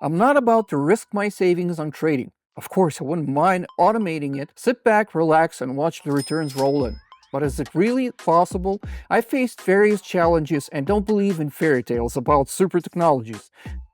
I'm not about to risk my savings on trading. Of course, I wouldn't mind automating it. Sit back, relax, and watch the returns roll in. But is it really possible? I faced various challenges and don't believe in fairy tales about super technologies.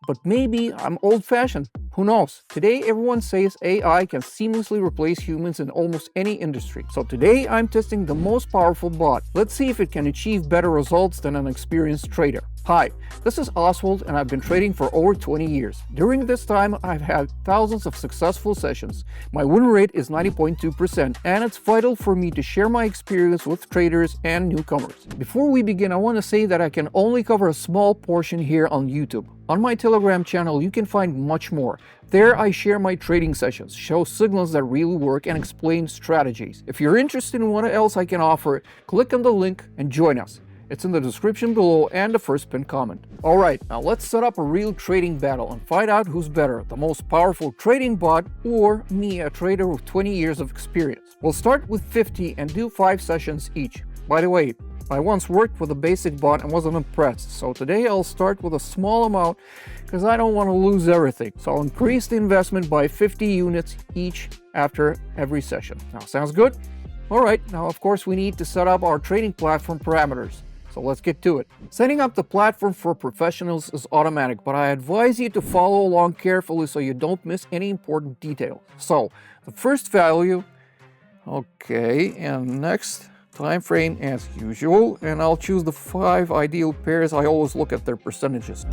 But maybe I'm old-fashioned. Who knows? Today everyone says AI can seamlessly replace humans in almost any industry. So today I'm testing the most powerful bot. Let's see if it can achieve better results than an experienced trader. Hi, this is Oswald and I've been trading for over 20 years. During this time, I've had thousands of successful sessions. My win rate is 90.2% and it's vital for me to share my experience with traders and newcomers. Before we begin, I want to say that I can only cover a small portion here on YouTube. On my Telegram channel, you can find much more. There I share my trading sessions, show signals that really work, and explain strategies. If you're interested in what else I can offer, click on the link and join us. It's in the description below and the first pinned comment. Alright, now let's set up a real trading battle and find out who's better, the most powerful trading bot or me, a trader with 20 years of experience. We'll start with 50 and do 5 sessions each. By the way, I once worked with a basic bot and wasn't impressed, so today I'll start with a small amount because I don't want to lose everything. So I'll increase the investment by 50 units each after every session. Now, sounds good? Alright, now of course we need to set up our trading platform parameters. So let's get to it. Setting up the platform for professionals is automatic, but I advise you to follow along carefully so you don't miss any important detail. So, the first value, okay, and next time frame as usual, and I'll choose the 5 ideal pairs. I always look at their percentages.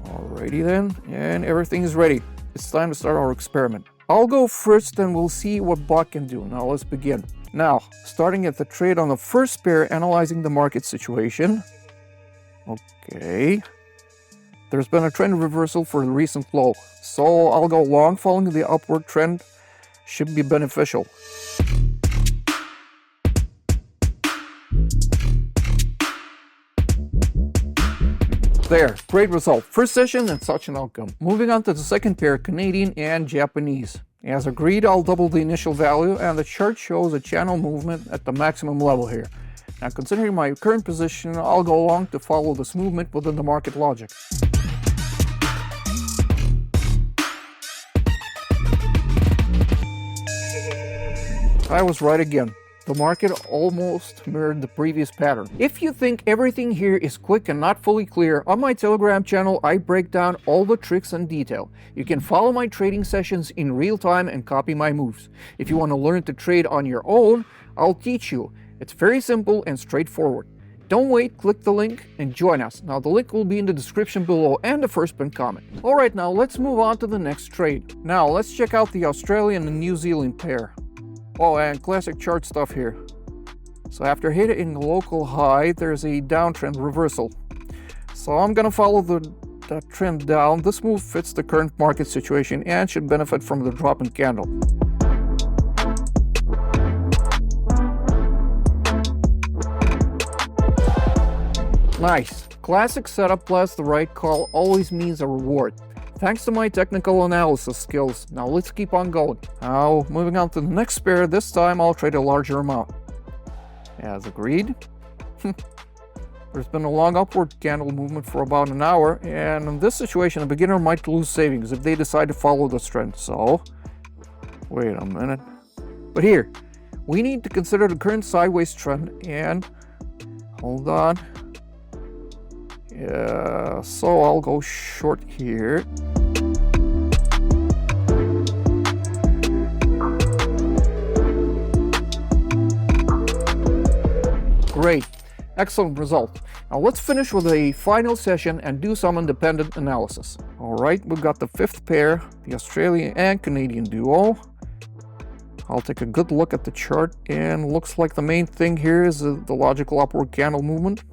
Alrighty then, and everything is ready. It's time to start our experiment. I'll go first and we'll see what bot can do. Now let's begin. Now, starting at the trade on the first pair, analyzing the market situation. Okay. There's been a trend reversal for the recent low, so I'll go long following the upward trend. Should be beneficial. There, great result. First session and such an outcome. Moving on to the second pair, Canadian and Japanese. As agreed, I'll double the initial value and the chart shows a channel movement at the maximum level here. Now considering my current position, I'll go long to follow this movement within the market logic. I was right again. The market almost mirrored the previous pattern. If you think everything here is quick and not fully clear, on my Telegram channel I break down all the tricks in detail. You can follow my trading sessions in real time and copy my moves. If you want to learn to trade on your own, I'll teach you. It's very simple and straightforward. Don't wait, click the link and join us. Now the link will be in the description below and the first pinned comment. Alright, now let's move on to the next trade. Now let's check out the Australian and New Zealand pair. Oh, and classic chart stuff here. So after hitting the local high, there's a downtrend reversal. So I'm gonna follow that trend down. This move fits the current market situation and should benefit from the drop in candle. Nice. Classic setup plus the right call always means a reward. Thanks to my technical analysis skills. Now let's keep on going. Now moving on to the next pair, this time I'll trade a larger amount. As agreed. There's been a long upward candle movement for about an hour, and in this situation a beginner might lose savings if they decide to follow this trend. So, wait a minute. But here, we need to consider the current sideways trend and, hold on. Yeah, so I'll go short here. Great, excellent result. Now let's finish with a final session and do some independent analysis. Alright, we've got the fifth pair, the Australian and Canadian duo. I'll take a good look at the chart, and looks like the main thing here is the logical upward candle movement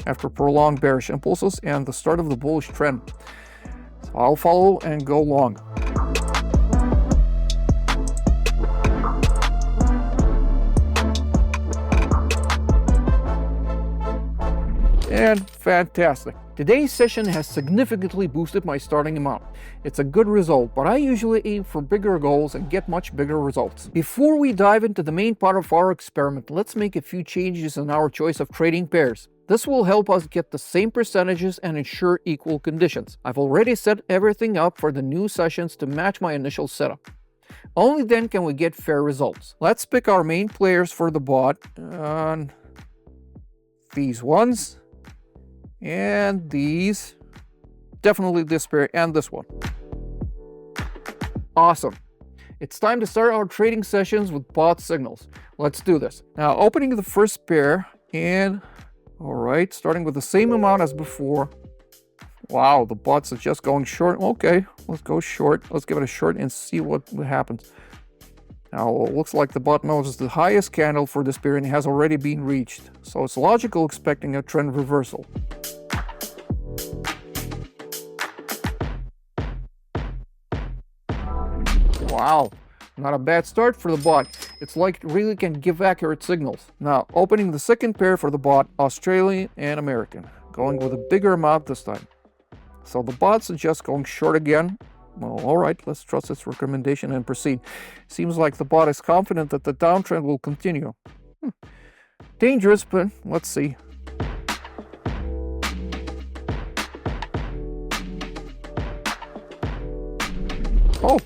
after prolonged bearish impulses and the start of the bullish trend. So I'll follow and go long. And fantastic. Today's session has significantly boosted my starting amount. It's a good result, but I usually aim for bigger goals and get much bigger results. Before we dive into the main part of our experiment, let's make a few changes in our choice of trading pairs. This will help us get the same percentages and ensure equal conditions. I've already set everything up for the new sessions to match my initial setup. Only then can we get fair results. Let's pick our main players for the bot. These ones. And these. Definitely this pair and this one. Awesome. It's time to start our trading sessions with bot signals. Let's do this. Now, opening the first pair and... Alright, starting with the same amount as before. Wow, the bots are just going short. Okay, let's go short. Let's give it a short and see what happens. Now, it looks like the bot notices the highest candle for this pair and has already been reached. So it's logical expecting a trend reversal. Wow, not a bad start for the bot. It's like it really can give accurate signals. Now, opening the second pair for the bot, Australian and American. Going with a bigger amount this time. So the bots are just going short again. Well, alright, let's trust its recommendation and proceed. Seems like the bot is confident that the downtrend will continue. Dangerous, but let's see. Oh,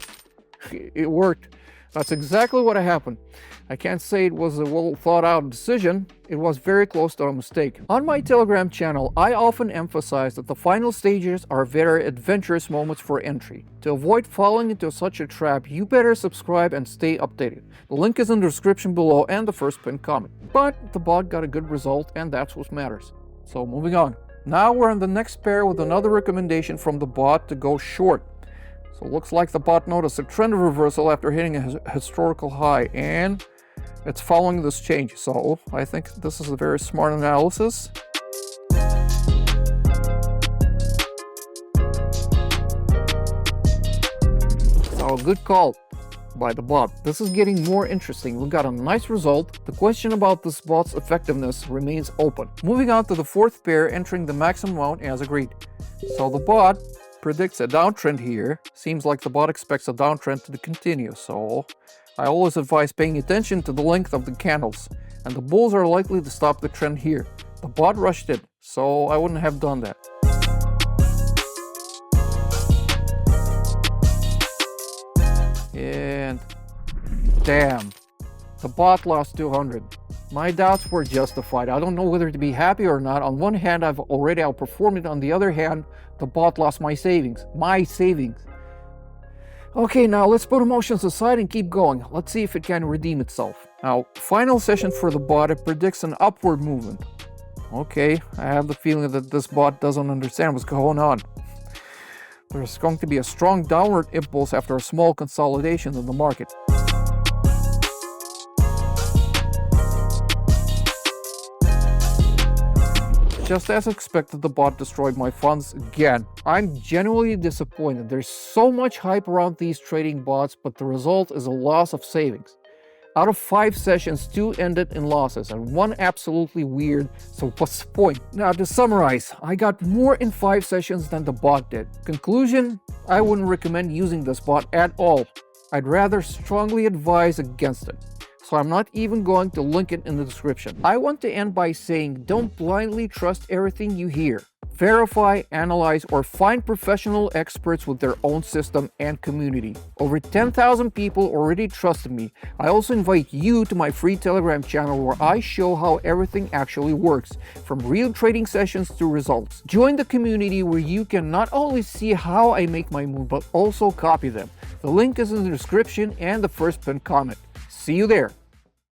it worked. That's exactly what happened. I can't say it was a well thought out decision. It was very close to a mistake. On my Telegram channel, I often emphasize that the final stages are very adventurous moments for entry. To avoid falling into such a trap, you better subscribe and stay updated. The link is in the description below and the first pinned comment. But the bot got a good result and that's what matters. So moving on. Now we're on the next pair with another recommendation from the bot to go short. So it looks like the bot noticed a trend reversal after hitting a historical high, and it's following this change. So I think this is a very smart analysis. So good call by the bot. This is getting more interesting. We got a nice result. The question about this bot's effectiveness remains open. Moving on to the fourth pair, entering the maximum amount as agreed. So the bot predicts a downtrend here. Seems like the bot expects a downtrend to continue, so I always advise paying attention to the length of the candles, and the bulls are likely to stop the trend here. The bot rushed it, so I wouldn't have done that. And damn, the bot lost 200. My doubts were justified. I don't know whether to be happy or not. On one hand, I've already outperformed it. On the other hand, the bot lost my savings. My savings. Okay, now let's put emotions aside and keep going. Let's see if it can redeem itself. Now, final session for the bot. It predicts an upward movement. Okay, I have the feeling that this bot doesn't understand what's going on. There's going to be a strong downward impulse after a small consolidation in the market. Just as expected, the bot destroyed my funds again. I'm genuinely disappointed. There's so much hype around these trading bots, but the result is a loss of savings. Out of 5 sessions, 2 ended in losses and 1 absolutely weird, so what's the point? Now to summarize, I got more in 5 sessions than the bot did. Conclusion, I wouldn't recommend using this bot at all. I'd rather strongly advise against it. So I'm not even going to link it in the description. I want to end by saying don't blindly trust everything you hear. Verify, analyze, or find professional experts with their own system and community. Over 10,000 people already trusted me. I also invite you to my free Telegram channel where I show how everything actually works, from real trading sessions to results. Join the community where you can not only see how I make my move, but also copy them. The link is in the description and the first pinned comment. See you there.